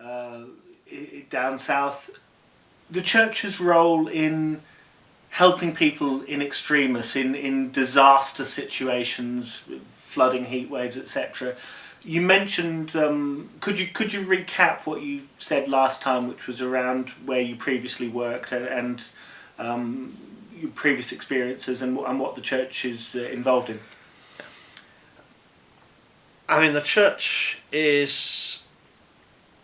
uh, down south. The church's role in helping people in extremis, in disaster situations, flooding, heat waves, etc. You mentioned. Could you recap what you said last time, which was around where you previously worked and your previous experiences and what the church is involved in? I mean, the church is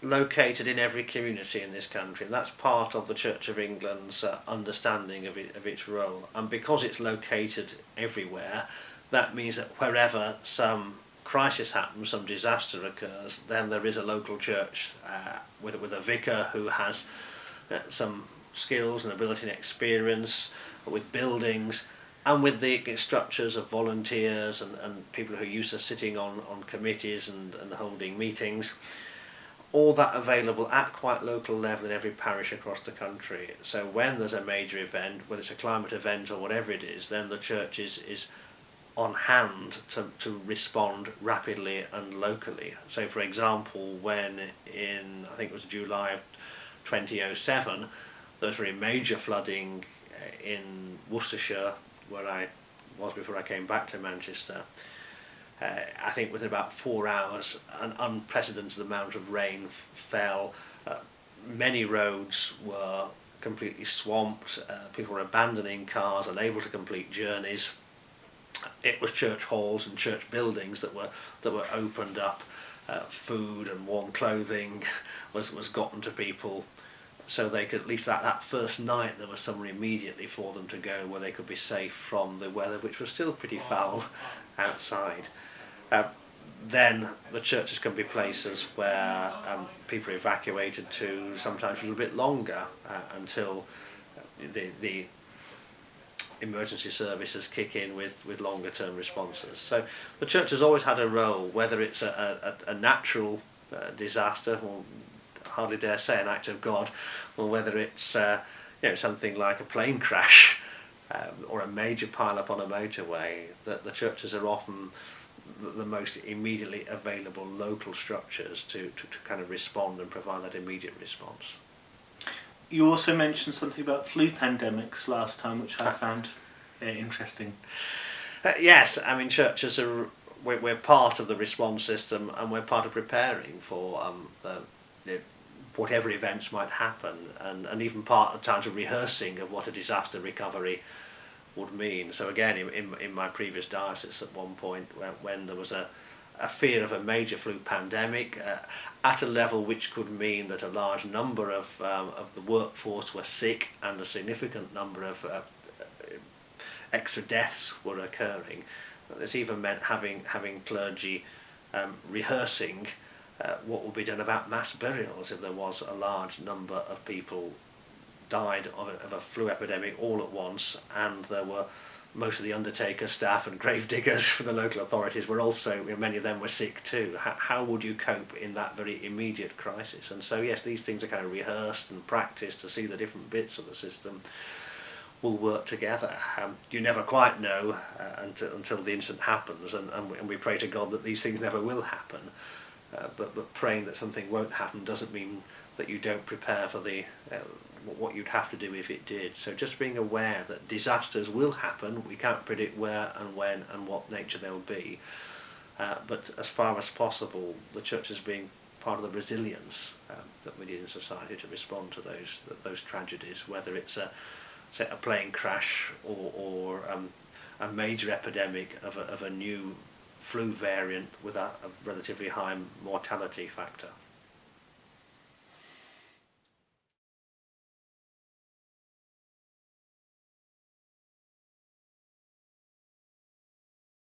located in every community in this country, and that's part of the Church of England's understanding of its role. And because it's located everywhere, that means that wherever some crisis happens, some disaster occurs, then there is a local church with a vicar who has some skills and ability and experience, with buildings, and with the structures of volunteers and people who are used to sitting on committees and holding meetings, all that available at quite local level in every parish across the country. So when there's a major event, whether it's a climate event or whatever it is, then the church is on hand to respond rapidly and locally. So for example, when in, I think it was July of 2007, there was very major flooding in Worcestershire, where I was before I came back to Manchester. I think within about 4 hours an unprecedented amount of rain fell. Many roads were completely swamped. People were abandoning cars, unable to complete journeys. It was church halls and church buildings that were opened up. Food and warm clothing was gotten to people, so they could, at least that first night, there was somewhere immediately for them to go where they could be safe from the weather, which was still pretty foul outside. Then the churches can be places where people are evacuated to, sometimes for a little bit longer, until the emergency services kick in with longer term responses. So the church has always had a role, whether it's a natural disaster, or hardly dare say an act of God, or whether it's something like a plane crash or a major pile-up on a motorway. That the churches are often the most immediately available local structures to kind of respond and provide that immediate response. You also mentioned something about flu pandemics last time, which I found interesting. Yes, I mean, churches are, we're part of the response system, and we're part of preparing for whatever events might happen, and even part of times of rehearsing of what a disaster recovery would mean. So again, in my previous diocese at one point, when there was a fear of a major flu pandemic at a level which could mean that a large number of the workforce were sick and a significant number of extra deaths were occurring. This even meant having clergy rehearsing what would be done about mass burials if there was a large number of people died of a flu epidemic all at once, and there were most of the undertaker staff and grave diggers for the local authorities were also, many of them were sick too. How would you cope in that very immediate crisis? And so yes, these things are kind of rehearsed and practiced to see the different bits of the system will work together. You never quite know until the incident happens, and we pray to God that these things never will happen. But praying that something won't happen doesn't mean that you don't prepare for what you'd have to do if it did. So just being aware that disasters will happen. We can't predict where and when and what nature they'll be. But as far as possible, the church is being part of the resilience that we need in society to respond to those tragedies, whether it's a plane crash or a major epidemic of a new flu variant with a relatively high mortality factor.